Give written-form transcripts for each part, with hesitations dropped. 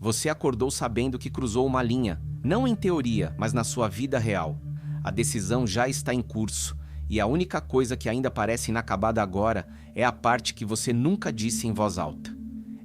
Você acordou sabendo que cruzou uma linha, não em teoria, mas na sua vida real. A decisão já está em curso, e a única coisa que ainda parece inacabada agora é a parte que você nunca disse em voz alta.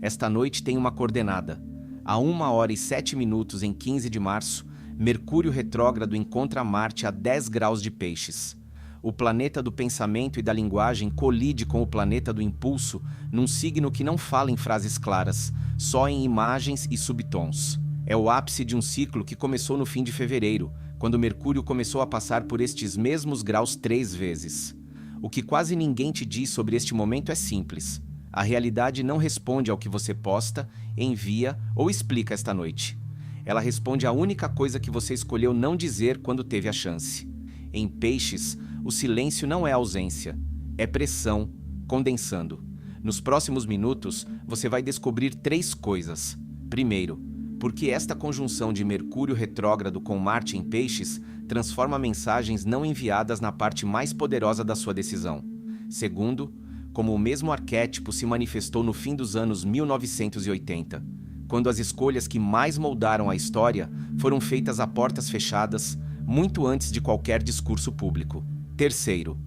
Esta noite tem uma coordenada. A 1h07 em 15 de março, Mercúrio retrógrado encontra Marte a 10 graus de Peixes. O planeta do pensamento e da linguagem colide com o planeta do impulso num signo que não fala em frases claras, só em imagens e subtons. É o ápice de um ciclo que começou no fim de fevereiro, quando Mercúrio começou a passar por estes mesmos graus 3 vezes. O que quase ninguém te diz sobre este momento é simples. A realidade não responde ao que você posta, envia ou explica esta noite. Ela responde à única coisa que você escolheu não dizer quando teve a chance. Em Peixes, o silêncio não é ausência, é pressão, condensando. Nos próximos minutos, você vai descobrir 3 coisas. Primeiro, porque esta conjunção de Mercúrio retrógrado com Marte em Peixes transforma mensagens não enviadas na parte mais poderosa da sua decisão. Segundo, como o mesmo arquétipo se manifestou no fim dos anos 1980, quando as escolhas que mais moldaram a história foram feitas a portas fechadas, muito antes de qualquer discurso público. Terceiro,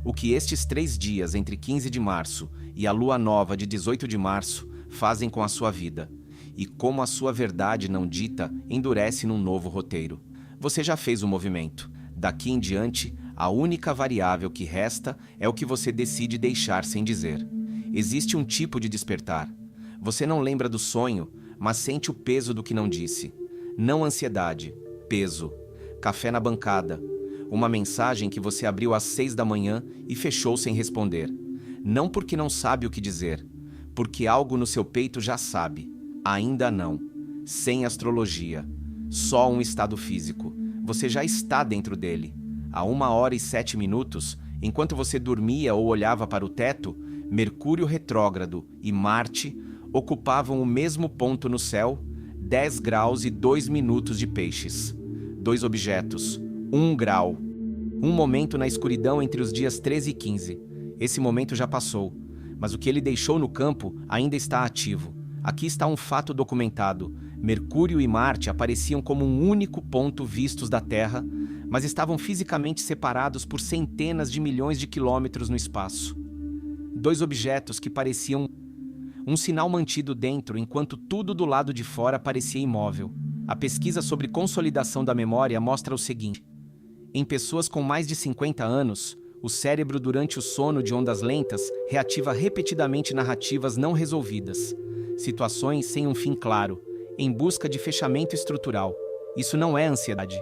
o que estes 3 dias entre 15 de março e a lua nova de 18 de março fazem com a sua vida, e como a sua verdade não dita endurece num novo roteiro. Você já fez o movimento. Daqui em diante, a única variável que resta é o que você decide deixar sem dizer. Existe um tipo de despertar. Você não lembra do sonho, mas sente o peso do que não disse. Não ansiedade, peso. Café na bancada. Uma mensagem que você abriu às 6 da manhã e fechou sem responder. Não porque não sabe o que dizer, porque algo no seu peito já sabe. Ainda não. Sem astrologia. Só um estado físico. Você já está dentro dele. A 1h07, enquanto você dormia ou olhava para o teto, Mercúrio retrógrado e Marte ocupavam o mesmo ponto no céu, 10 graus e 2 minutos de Peixes. 2 objetos, 1 grau. Um momento na escuridão entre os dias 13 e 15. Esse momento já passou, mas o que ele deixou no campo ainda está ativo. Aqui está um fato documentado. Mercúrio e Marte apareciam como um único ponto vistos da Terra, mas estavam fisicamente separados por centenas de milhões de quilômetros no espaço. 2 objetos que pareciam um sinal mantido dentro, enquanto tudo do lado de fora parecia imóvel. A pesquisa sobre consolidação da memória mostra o seguinte: em pessoas com mais de 50 anos, o cérebro durante o sono de ondas lentas reativa repetidamente narrativas não resolvidas, situações sem um fim claro, em busca de fechamento estrutural. Isso não é ansiedade.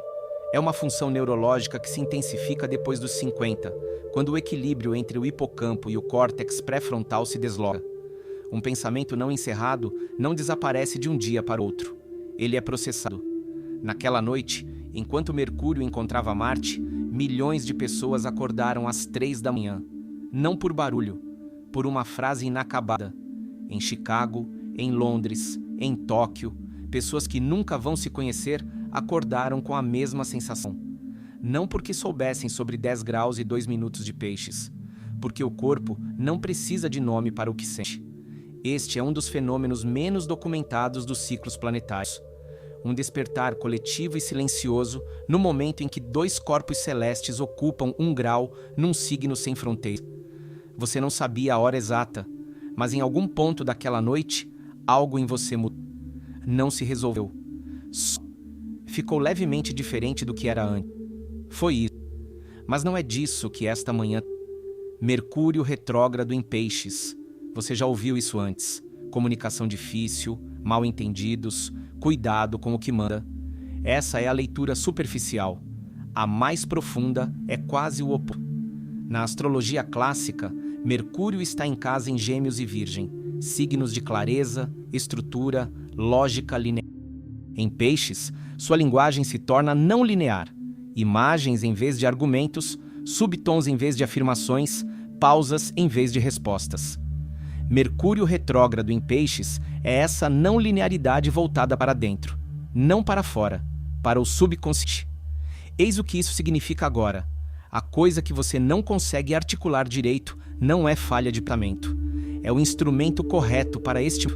É uma função neurológica que se intensifica depois dos 50, quando o equilíbrio entre o hipocampo e o córtex pré-frontal se desloca. Um pensamento não encerrado não desaparece de um dia para outro. Ele é processado. Naquela noite, enquanto Mercúrio encontrava Marte, milhões de pessoas acordaram às 3 da manhã. Não por barulho, por uma frase inacabada. Em Chicago, em Londres, em Tóquio, pessoas que nunca vão se conhecer acordaram com a mesma sensação. Não porque soubessem sobre 10 graus e 2 minutos de Peixes, porque o corpo não precisa de nome para o que sente. Este é um dos fenômenos menos documentados dos ciclos planetários. Um despertar coletivo e silencioso no momento em que 2 corpos celestes ocupam 1 grau num signo sem fronteira. Você não sabia a hora exata, mas em algum ponto daquela noite, algo em você mudou. Não se resolveu. Só ficou levemente diferente do que era antes. Foi isso. Mas não é disso que esta manhã... Mercúrio retrógrado em Peixes. Você já ouviu isso antes. Comunicação difícil, mal-entendidos, cuidado com o que manda. Essa é a leitura superficial. A mais profunda é quase o oposto. Na astrologia clássica, Mercúrio está em casa em Gêmeos e Virgem, signos de clareza, estrutura, lógica linear. Em Peixes, sua linguagem se torna não linear. Imagens em vez de argumentos, subtons em vez de afirmações, pausas em vez de respostas. Mercúrio retrógrado em Peixes é essa não linearidade voltada para dentro, não para fora, para o subconsciente. Eis o que isso significa agora. A coisa que você não consegue articular direito não é falha de pensamento. É o instrumento correto para este.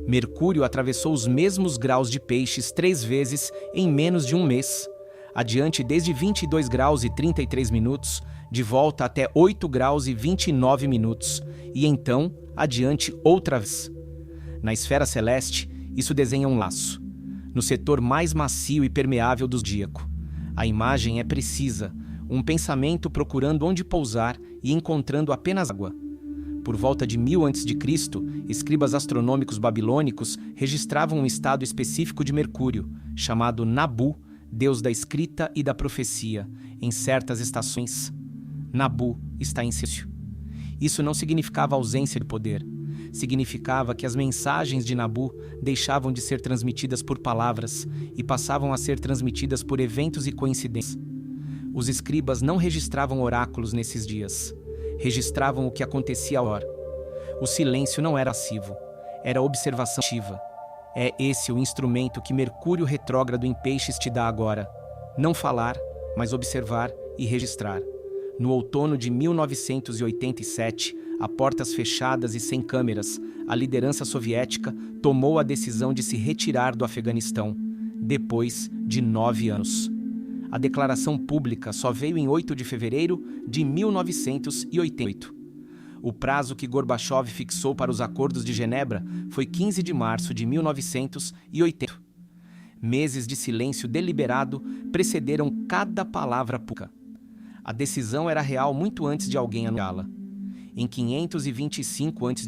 Mercúrio atravessou os mesmos graus de Peixes 3 vezes em menos de um mês. Adiante desde 22 graus e 33 minutos, de volta até 8 graus e 29 minutos, e então adiante outra vez. Na esfera celeste, isso desenha um laço. No setor mais macio e permeável do zodíaco. A imagem é precisa, um pensamento procurando onde pousar e encontrando apenas água. Por volta de 1000 a.C., escribas astronômicos babilônicos registravam um estado específico de Mercúrio, chamado Nabu, deus da escrita e da profecia, em certas estações. Nabu está em silêncio. Isso não significava ausência de poder. Significava que as mensagens de Nabu deixavam de ser transmitidas por palavras e passavam a ser transmitidas por eventos e coincidências. Os escribas não registravam oráculos nesses dias. Registravam o que acontecia ao hora. O silêncio não era passivo, era observação ativa. É esse o instrumento que Mercúrio retrógrado em Peixes te dá agora. Não falar, mas observar e registrar. No outono de 1987, a portas fechadas e sem câmeras, a liderança soviética tomou a decisão de se retirar do Afeganistão, depois de 9 anos. A declaração pública só veio em 8 de fevereiro de 1988. O prazo que Gorbachev fixou para os acordos de Genebra foi 15 de março de 1980. Meses de silêncio deliberado precederam cada palavra pública. A decisão era real muito antes de alguém anunciá-la. Em 525 a.C.,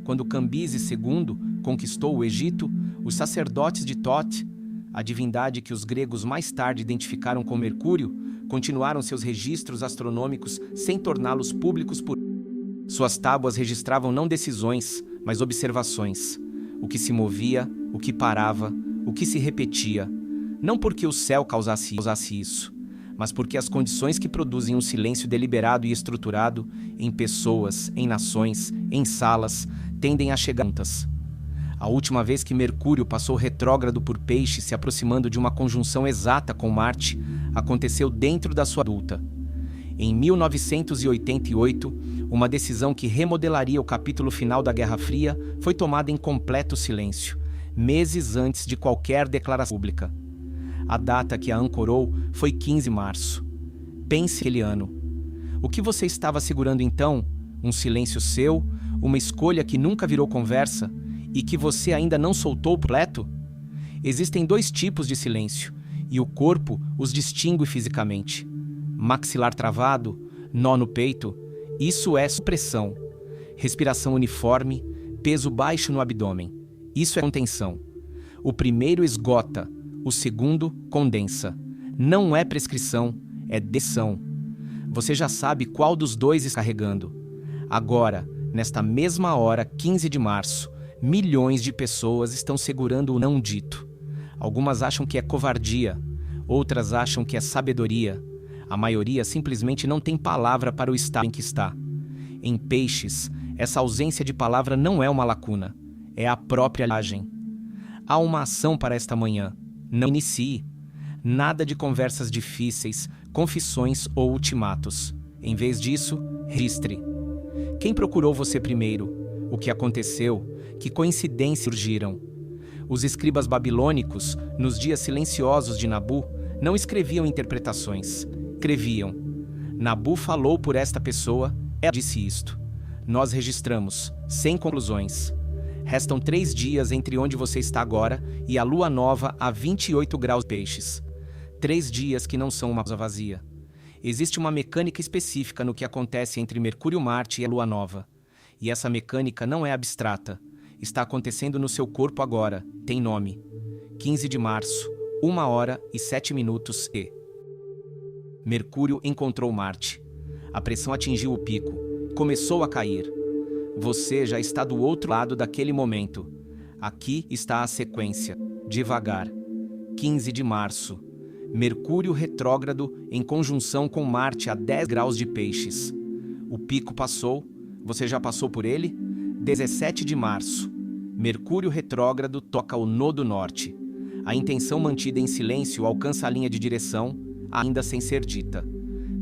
quando Cambises II conquistou o Egito, os sacerdotes de Thoth, a divindade que os gregos mais tarde identificaram com Mercúrio, continuaram seus registros astronômicos sem torná-los públicos por... Suas tábuas registravam não decisões, mas observações. O que se movia, o que parava, o que se repetia. Não porque o céu causasse isso, mas porque as condições que produzem um silêncio deliberado e estruturado, em pessoas, em nações, em salas, tendem a chegar juntas. A última vez que Mercúrio passou retrógrado por Peixes, se aproximando de uma conjunção exata com Marte, aconteceu dentro da sua adulta. Em 1988, uma decisão que remodelaria o capítulo final da Guerra Fria foi tomada em completo silêncio, meses antes de qualquer declaração pública. A data que a ancorou foi 15 de março. Pense aquele ano. O que você estava segurando então? Um silêncio seu? Uma escolha que nunca virou conversa? E que você ainda não soltou completo? Existem 2 tipos de silêncio, e o corpo os distingue fisicamente. Maxilar travado, nó no peito, isso é supressão. Respiração uniforme, peso baixo no abdômen, isso é contenção. O primeiro esgota, o segundo condensa. Não é prescrição, é deção. Você já sabe qual dos dois está carregando. Agora, nesta mesma hora, 15 de março, milhões de pessoas estão segurando o não dito. Algumas acham que é covardia, outras acham que é sabedoria. A maioria simplesmente não tem palavra para o estado em que está. Em Peixes, essa ausência de palavra não é uma lacuna, é a própria linguagem. Há uma ação para esta manhã. Não inicie. Nada de conversas difíceis, confissões ou ultimatos. Em vez disso, registre. Quem procurou você primeiro? O que aconteceu? Que coincidências surgiram? Os escribas babilônicos, nos dias silenciosos de Nabu, não escreviam interpretações. Escreviam. Nabu falou por esta pessoa, ela disse isto. Nós registramos, sem conclusões. Restam 3 dias entre onde você está agora e a lua nova a 28 graus de Peixes. 3 dias que não são uma coisa vazia. Existe uma mecânica específica no que acontece entre Mercúrio, Marte e a lua nova. E essa mecânica não é abstrata. Está acontecendo no seu corpo agora. Tem nome. 15 de março, 1h07 e... Mercúrio encontrou Marte. A pressão atingiu o pico. Começou a cair. Você já está do outro lado daquele momento. Aqui está a sequência. Devagar. 15 de março. Mercúrio retrógrado em conjunção com Marte a 10 graus de Peixes. O pico passou. Você já passou por ele? 17 de março. Mercúrio retrógrado toca o nodo norte. A intenção mantida em silêncio alcança a linha de direção, ainda sem ser dita.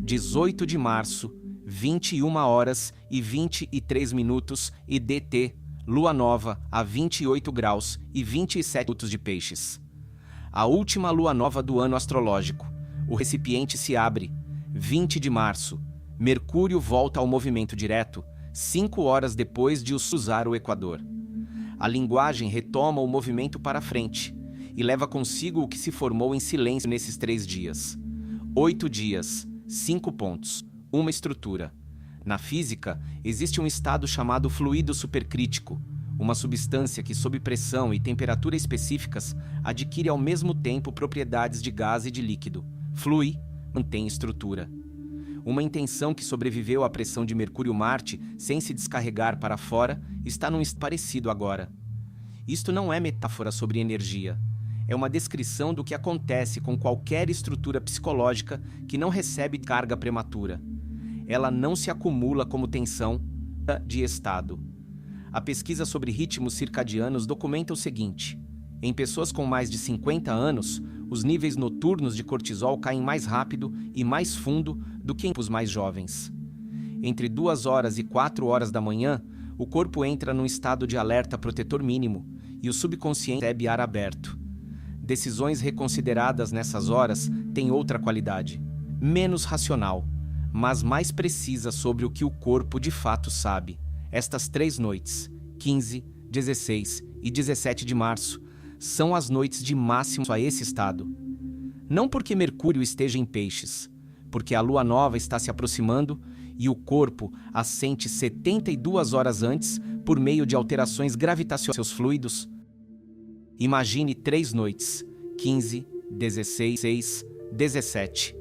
18 de março, 21h23 e DT, lua nova a 28 graus e 27 minutos de Peixes. A última lua nova do ano astrológico. O recipiente se abre. 20 de março. Mercúrio volta ao movimento direto, 5 horas depois de cruzar o Equador. A linguagem retoma o movimento para frente e leva consigo o que se formou em silêncio nesses 3 dias. 8 dias, 5 pontos, uma estrutura. Na física, existe um estado chamado fluido supercrítico, uma substância que, sob pressão e temperatura específicas, adquire ao mesmo tempo propriedades de gás e de líquido. Flui, mantém estrutura. Uma intenção que sobreviveu à pressão de Mercúrio-Marte sem se descarregar para fora está num estado parecido agora. Isto não é metáfora sobre energia. É uma descrição do que acontece com qualquer estrutura psicológica que não recebe carga prematura. Ela não se acumula como tensão de estado. A pesquisa sobre ritmos circadianos documenta o seguinte: em pessoas com mais de 50 anos, os níveis noturnos de cortisol caem mais rápido e mais fundo do que em os mais jovens. Entre 2 horas e 4 horas da manhã, o corpo entra num estado de alerta protetor mínimo e o subconsciente recebe ar aberto. Decisões reconsideradas nessas horas têm outra qualidade, menos racional, mas mais precisa sobre o que o corpo de fato sabe. Estas 3 noites, 15, 16 e 17 de março, são as noites de máximo a esse estado. Não porque Mercúrio esteja em Peixes, porque a lua nova está se aproximando e o corpo a sente 72 horas antes por meio de alterações gravitacionais seus fluidos. Imagine 3 noites, 15, 16, 17,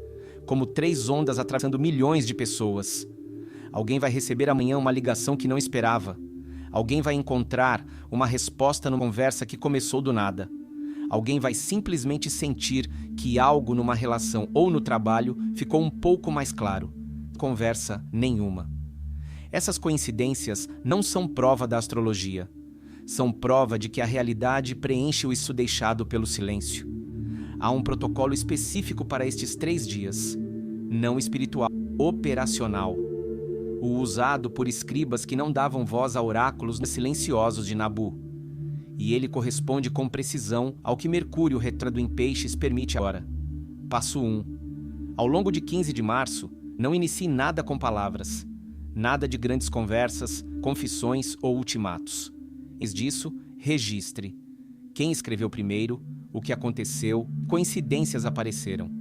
como 3 ondas atravessando milhões de pessoas. Alguém vai receber amanhã uma ligação que não esperava. Alguém vai encontrar uma resposta numa conversa que começou do nada. Alguém vai simplesmente sentir que algo numa relação ou no trabalho ficou um pouco mais claro. Conversa nenhuma. Essas coincidências não são prova da astrologia. São prova de que a realidade preenche o isso deixado pelo silêncio. Há um protocolo específico para estes 3 dias. Não espiritual, operacional. O usado por escribas que não davam voz a oráculos silenciosos de Nabu. E ele corresponde com precisão ao que Mercúrio retrógrado em Peixes permite agora. Passo 1. Ao longo de 15 de março, não inicie nada com palavras. Nada de grandes conversas, confissões ou ultimatos. Antes disso, registre. Quem escreveu primeiro, o que aconteceu, coincidências apareceram.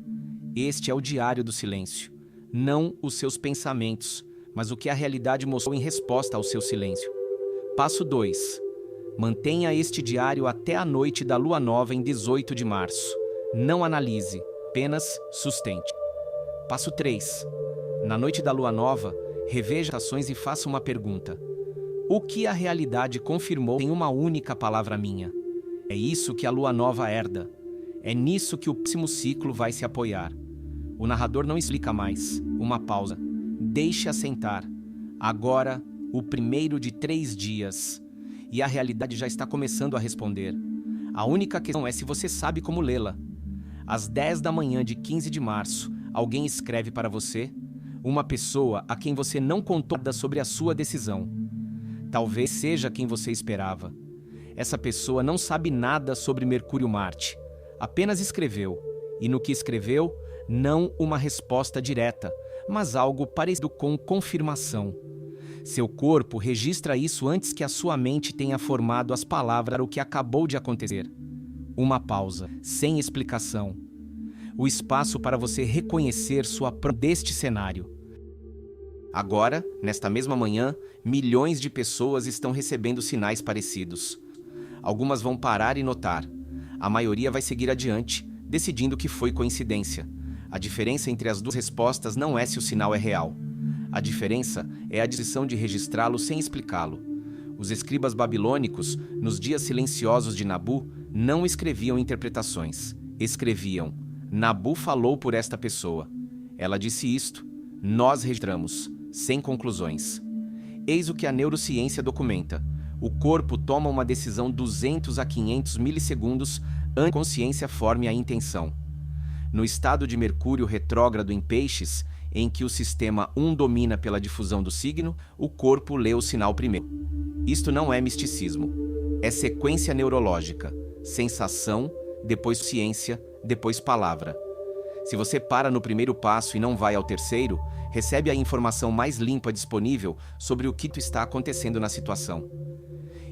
Este é o diário do silêncio. Não os seus pensamentos, mas o que a realidade mostrou em resposta ao seu silêncio. Passo 2. Mantenha este diário até a noite da lua nova em 18 de março. Não analise, apenas sustente. Passo 3. Na noite da lua nova, reveja as ações e faça uma pergunta. O que a realidade confirmou em uma única palavra minha? É isso que a lua nova herda. É nisso que o próximo ciclo vai se apoiar. O narrador não explica mais. Uma pausa. Deixe assentar. Agora, o primeiro de 3 dias. E a realidade já está começando a responder. A única questão é se você sabe como lê-la. Às 10 da manhã de 15 de março, alguém escreve para você, uma pessoa a quem você não contou nada sobre a sua decisão. Talvez seja quem você esperava. Essa pessoa não sabe nada sobre Mercúrio-Marte. Apenas escreveu. E no que escreveu, não uma resposta direta, mas algo parecido com confirmação. Seu corpo registra isso antes que a sua mente tenha formado as palavras o que acabou de acontecer. Uma pausa, sem explicação. O espaço para você reconhecer sua própria deste cenário. Agora, nesta mesma manhã, milhões de pessoas estão recebendo sinais parecidos. Algumas vão parar e notar. A maioria vai seguir adiante, decidindo que foi coincidência. A diferença entre as 2 respostas não é se o sinal é real. A diferença é a decisão de registrá-lo sem explicá-lo. Os escribas babilônicos, nos dias silenciosos de Nabu, não escreviam interpretações. Escreviam: Nabu falou por esta pessoa. Ela disse isto. Nós registramos, sem conclusões. Eis o que a neurociência documenta. O corpo toma uma decisão 200 a 500 milissegundos antes que a consciência forme a intenção. No estado de Mercúrio retrógrado em Peixes, em que o sistema 1 domina pela difusão do signo, o corpo lê o sinal primeiro. Isto não é misticismo. É sequência neurológica. Sensação, depois ciência, depois palavra. Se você para no primeiro passo e não vai ao terceiro, recebe a informação mais limpa disponível sobre o que está acontecendo na situação.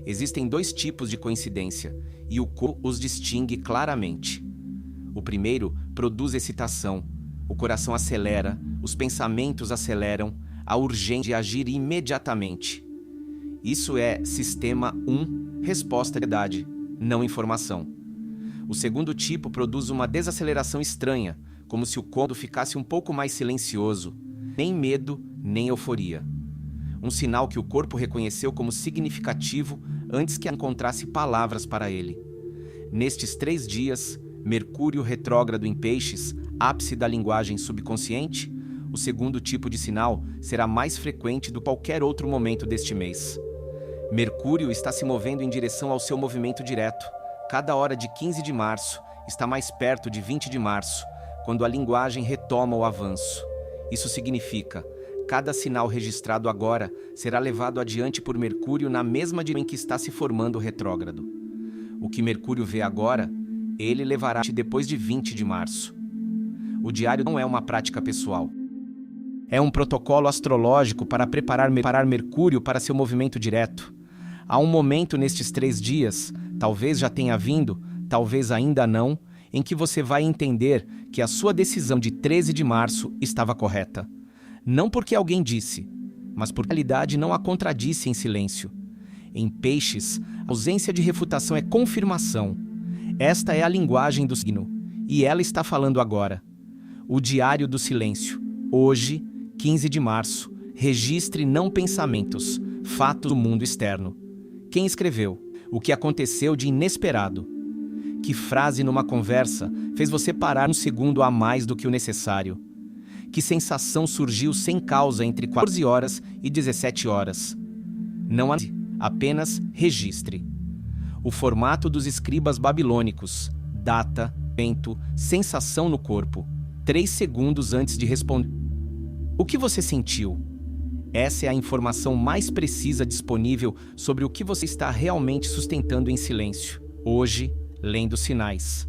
Existem 2 tipos de coincidência, e o corpo os distingue claramente. O primeiro produz excitação, o coração acelera, os pensamentos aceleram, a urgência de agir imediatamente. Isso é sistema 1, resposta de idade, não informação. O segundo tipo produz uma desaceleração estranha, como se o cômodo ficasse um pouco mais silencioso, nem medo, nem euforia. Um sinal que o corpo reconheceu como significativo antes que encontrasse palavras para ele. Nestes 3 dias, Mercúrio retrógrado em Peixes, ápice da linguagem subconsciente, o segundo tipo de sinal será mais frequente do que qualquer outro momento deste mês. Mercúrio está se movendo em direção ao seu movimento direto. Cada hora de 15 de março está mais perto de 20 de março, quando a linguagem retoma o avanço. Isso significa, cada sinal registrado agora será levado adiante por Mercúrio na mesma direção em que está se formando o retrógrado. O que Mercúrio vê agora, ele levará depois de 20 de março. O diário não é uma prática pessoal. É um protocolo astrológico para preparar Mercúrio para seu movimento direto. Há um momento nestes 3 dias, talvez já tenha vindo, talvez ainda não, em que você vai entender que a sua decisão de 13 de março estava correta. Não porque alguém disse, mas porque a realidade não a contradisse em silêncio. Em Peixes, a ausência de refutação é confirmação. Esta é a linguagem do signo, e ela está falando agora. O Diário do Silêncio. Hoje, 15 de março, registre não pensamentos, fatos do mundo externo. Quem escreveu? O que aconteceu de inesperado? Que frase numa conversa fez você parar um segundo a mais do que o necessário? Que sensação surgiu sem causa entre 14 horas e 17 horas? Não apenas registre. O formato dos escribas babilônicos. Data, vento, sensação no corpo. 3 segundos antes de responder. O que você sentiu? Essa é a informação mais precisa disponível sobre o que você está realmente sustentando em silêncio. Hoje, lendo sinais.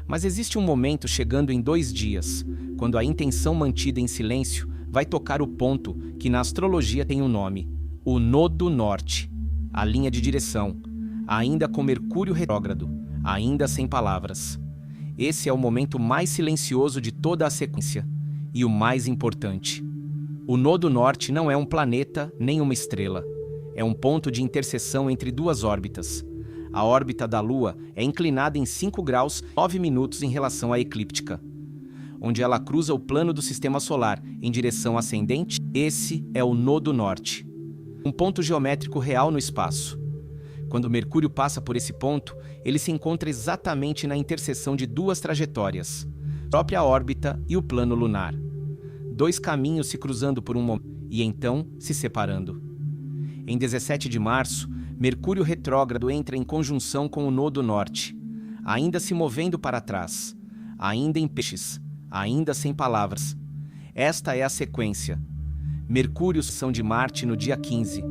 Mas existe um momento chegando em 2 dias, quando a intenção mantida em silêncio vai tocar o ponto que na astrologia tem um nome, o Nodo Norte, a linha de direção, ainda com Mercúrio retrógrado, ainda sem palavras. Esse é o momento mais silencioso de toda a sequência, e o mais importante. O Nodo Norte não é um planeta nem uma estrela, é um ponto de interseção entre 2 órbitas. A órbita da Lua é inclinada em 5 graus 9 minutos em relação à eclíptica, onde ela cruza o plano do Sistema Solar em direção ascendente. Esse é o Nodo Norte, um ponto geométrico real no espaço. Quando Mercúrio passa por esse ponto, ele se encontra exatamente na interseção de 2 trajetórias, a própria órbita e o plano lunar. 2 caminhos se cruzando por um momento e então se separando. Em 17 de março, Mercúrio retrógrado entra em conjunção com o Nodo Norte, ainda se movendo para trás, ainda em Peixes, ainda sem palavras. Esta é a sequência. Mercúrio são de Marte no dia 15.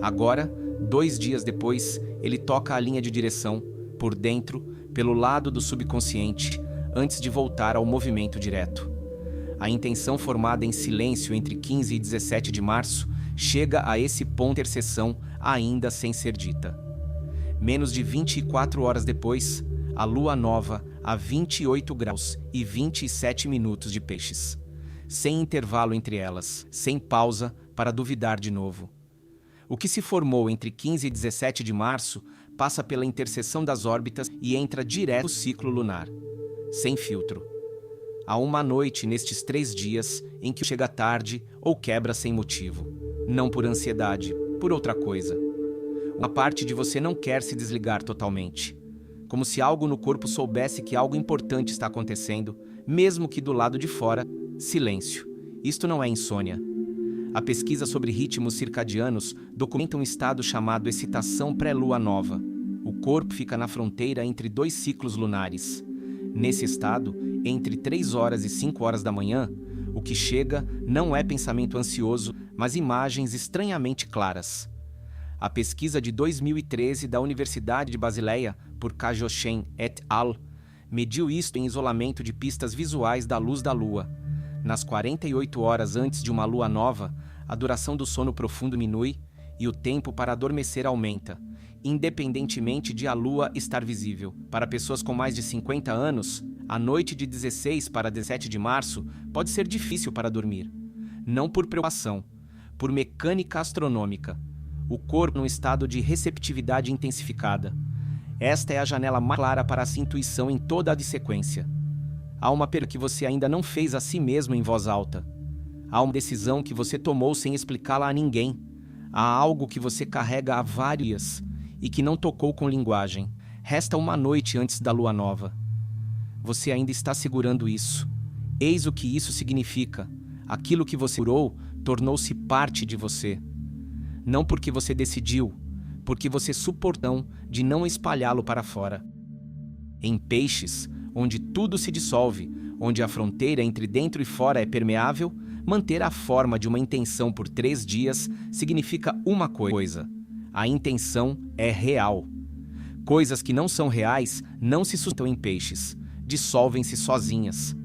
Agora, 2 dias depois, ele toca a linha de direção, por dentro, pelo lado do subconsciente, antes de voltar ao movimento direto. A intenção formada em silêncio entre 15 e 17 de março chega a esse ponto de interseção ainda sem ser dita. Menos de 24 horas depois, a Lua Nova a 28 graus e 27 minutos de Peixes. Sem intervalo entre elas, sem pausa para duvidar de novo. O que se formou entre 15 e 17 de março passa pela interseção das órbitas e entra direto no ciclo lunar, sem filtro. Há uma noite nestes 3 dias em que chega tarde ou quebra sem motivo. Não por ansiedade, por outra coisa. Uma parte de você não quer se desligar totalmente. Como se algo no corpo soubesse que algo importante está acontecendo, mesmo que do lado de fora, silêncio. Isto não é insônia. A pesquisa sobre ritmos circadianos documenta um estado chamado excitação pré-lua nova. O corpo fica na fronteira entre 2 ciclos lunares. Nesse estado, entre 3 horas e 5 horas da manhã, O que chega não é pensamento ansioso, mas imagens estranhamente claras. A pesquisa de 2013 da Universidade de Basileia, por Kajoshen et al., mediu isto em isolamento de pistas visuais da luz da Lua. Nas 48 horas antes de uma lua nova, a duração do sono profundo diminui e o tempo para adormecer aumenta, independentemente de a Lua estar visível. Para pessoas com mais de 50 anos, a noite de 16 para 17 de março pode ser difícil para dormir. Não por preocupação, por mecânica astronômica. O corpo num estado de receptividade intensificada. Esta é a janela mais clara para essa intuição em toda a sequência. Há uma pergunta que você ainda não fez a si mesmo em voz alta. Há uma decisão que você tomou sem explicá-la a ninguém. Há algo que você carrega há vários dias e que não tocou com linguagem. Resta uma noite antes da lua nova. Você ainda está segurando isso. Eis o que isso significa. Aquilo que você segurou tornou-se parte de você. Não porque você decidiu, porque você suportou de não espalhá-lo para fora. Em Peixes, onde tudo se dissolve, onde a fronteira entre dentro e fora é permeável, manter a forma de uma intenção por 3 dias significa uma coisa: a intenção é real. Coisas que não são reais não se sustentam em Peixes, dissolvem-se sozinhas.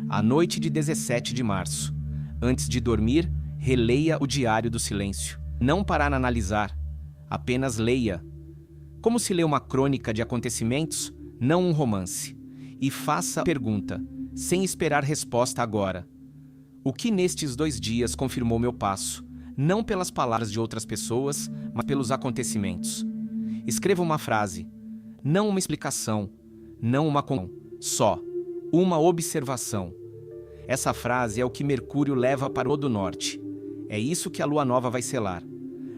A noite de 17 de março. Antes de dormir, releia o Diário do Silêncio. Não para analisar, apenas leia. Como se lê uma crônica de acontecimentos, não um romance. E faça a pergunta, sem esperar resposta agora. O que nestes 2 dias confirmou meu passo, não pelas palavras de outras pessoas, mas pelos acontecimentos? Escreva uma frase, não uma explicação, não uma só uma observação. Essa frase é o que Mercúrio leva para o do norte. É isso que a lua nova vai selar.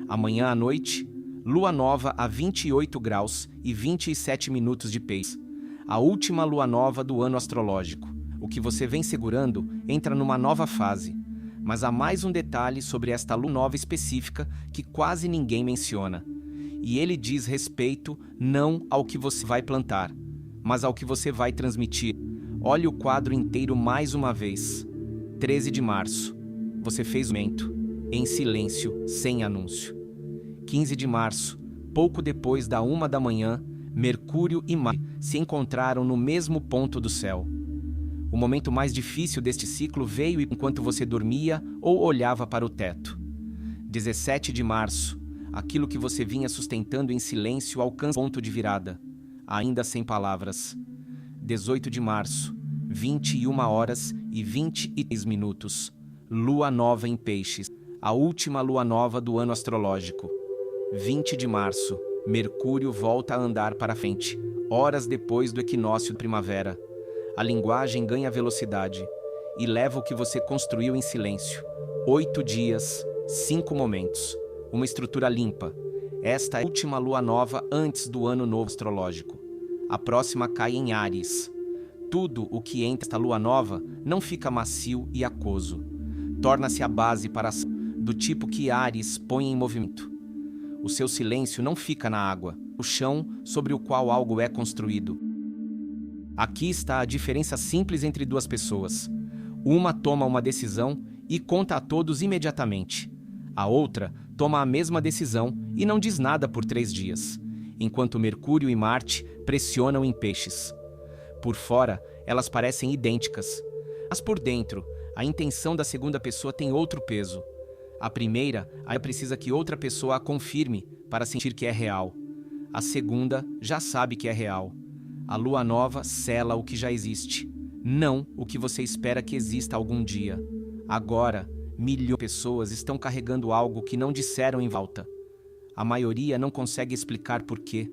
Amanhã à noite, lua nova a 28 graus e 27 minutos de Peixes. A última lua nova do ano astrológico. O que você vem segurando entra numa nova fase. Mas há mais um detalhe sobre esta lua nova específica que quase ninguém menciona. E ele diz respeito não ao que você vai plantar, mas ao que você vai transmitir. Olhe o quadro inteiro mais uma vez. 13 de março. Você fez o momento, em silêncio, sem anúncio. 15 de março. Pouco depois da 1 da manhã, Mercúrio e Marte se encontraram no mesmo ponto do céu. O momento mais difícil deste ciclo veio enquanto você dormia ou olhava para o teto. 17 de março. Aquilo que você vinha sustentando em silêncio alcança ponto de virada, ainda sem palavras. 18 de março, 21 horas e 23 minutos. Lua nova em Peixes, a última lua nova do ano astrológico. 20 de março, Mercúrio volta a andar para frente, horas depois do equinócio de primavera. A linguagem ganha velocidade e leva o que você construiu em silêncio. 8 dias, 5 momentos. Uma estrutura limpa. Esta é a última lua nova antes do ano novo astrológico. A próxima cai em Áries. Tudo o que entra esta lua nova não fica macio e aquoso. Torna-se a base para a ação, do tipo que Áries põe em movimento. O seu silêncio não fica na água, o chão sobre o qual algo é construído. Aqui está a diferença simples entre 2 pessoas. Uma toma uma decisão e conta a todos imediatamente. A outra toma a mesma decisão e não diz nada por 3 dias, enquanto Mercúrio e Marte pressionam em Peixes. Por fora, elas parecem idênticas, mas por dentro, a intenção da segunda pessoa tem outro peso. A primeira, precisa que outra pessoa a confirme para sentir que é real. A segunda já sabe que é real. A lua nova sela o que já existe, não o que você espera que exista algum dia. Agora, milhões de pessoas estão carregando algo que não disseram em volta. A maioria não consegue explicar por quê.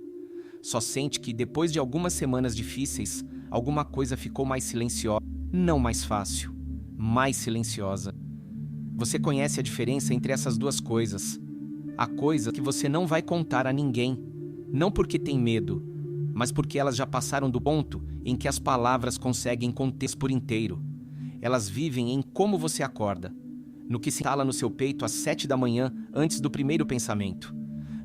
Só sente que depois de algumas semanas difíceis, alguma coisa ficou mais silenciosa. Não mais fácil, mais silenciosa. Você conhece a diferença entre essas 2 coisas. A coisa que você não vai contar a ninguém, não porque tem medo, mas porque elas já passaram do ponto em que as palavras conseguem conter por inteiro. Elas vivem em como você acorda, no que se instala no seu peito às 7 da manhã antes do primeiro pensamento,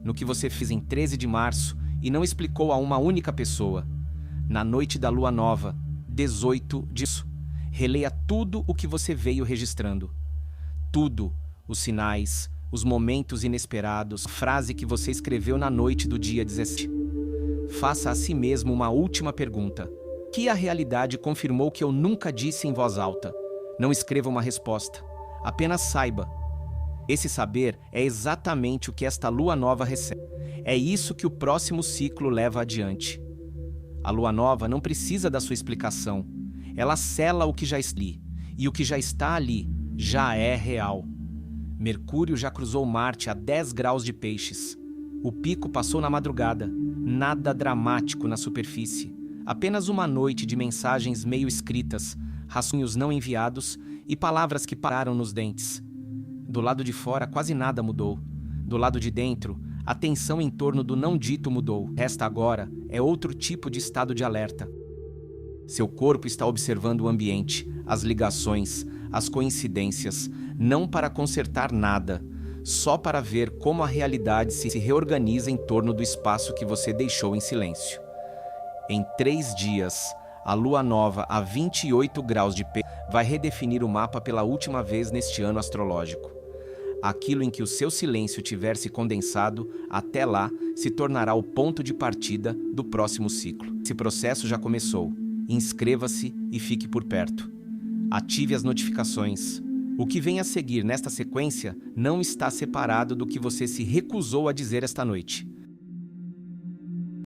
no que você fez em 13 de março e não explicou a uma única pessoa, na noite da lua nova, 18 de março. Releia tudo o que você veio registrando. Tudo, os sinais, os momentos inesperados, a frase que você escreveu na noite do dia 17. Faça a si mesmo uma última pergunta. Que a realidade confirmou que eu nunca disse em voz alta? Não escreva uma resposta. Apenas saiba. Esse saber é exatamente o que esta lua nova recebe. É isso que o próximo ciclo leva adiante. A lua nova não precisa da sua explicação. Ela sela o que já está ali. E o que já está ali já é real. Mercúrio já cruzou Marte a 10 graus de Peixes. O pico passou na madrugada. Nada dramático na superfície. Apenas uma noite de mensagens meio escritas, rascunhos não enviados e palavras que pararam nos dentes. Do lado de fora, quase nada mudou. Do lado de dentro, a tensão em torno do não dito mudou. Resta agora é outro tipo de estado de alerta. Seu corpo está observando o ambiente, as ligações, as coincidências, não para consertar nada, só para ver como a realidade se reorganiza em torno do espaço que você deixou em silêncio. Em 3 dias, a lua nova a 28 graus de Peixes vai redefinir o mapa pela última vez neste ano astrológico. Aquilo em que o seu silêncio tiver se condensado, até lá, se tornará o ponto de partida do próximo ciclo. Esse processo já começou. Inscreva-se e fique por perto. Ative as notificações. O que vem a seguir nesta sequência não está separado do que você se recusou a dizer esta noite.